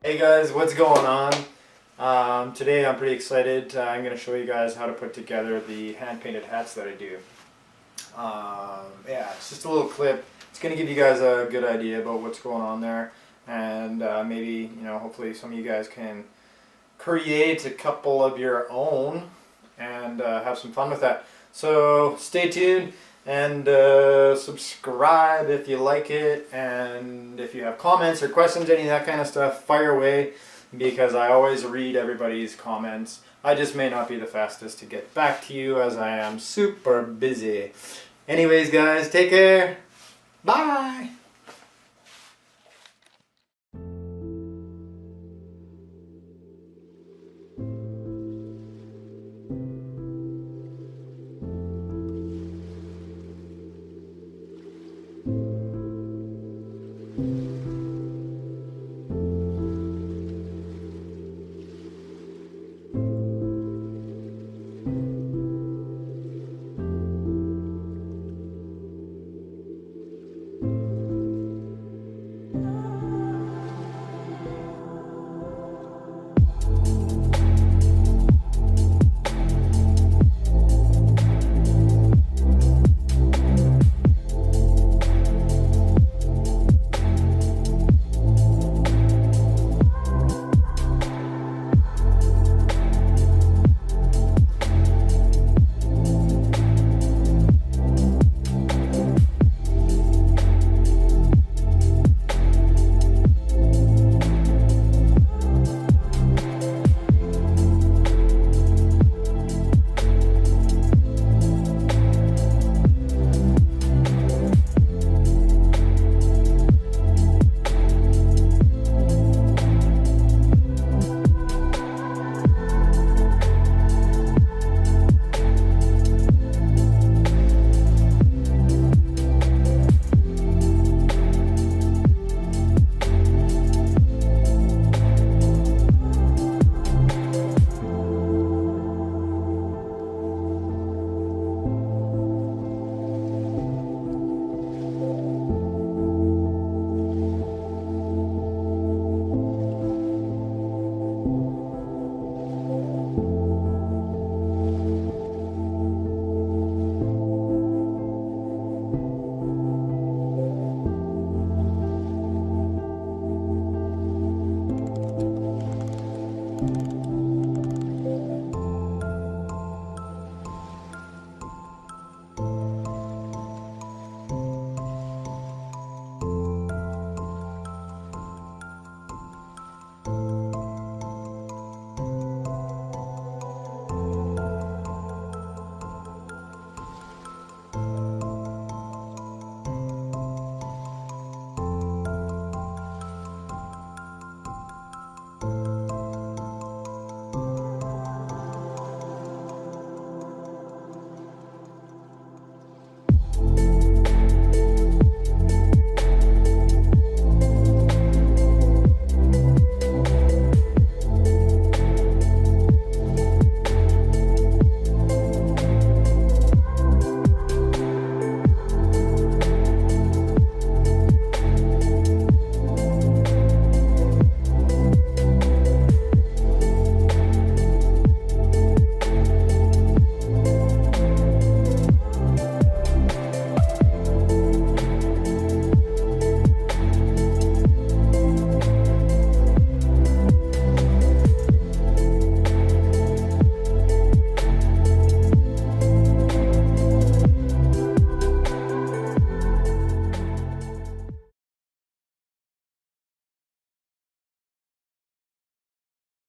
Hey guys, what's going on? Today I'm pretty excited. I'm going to show you guys how to put together the hand-painted hats that I do. Yeah, it's just a little clip. It's going to give you guys a good idea about what's going on there, and maybe, hopefully some of you guys can create a couple of your own and have some fun with that. So stay tuned and subscribe if you like it, and if you have comments or questions, any of that kind of stuff, fire away, because I always read everybody's comments. I just may not be the fastest to get back to you as I am super busy. Anyways guys, take care. Bye.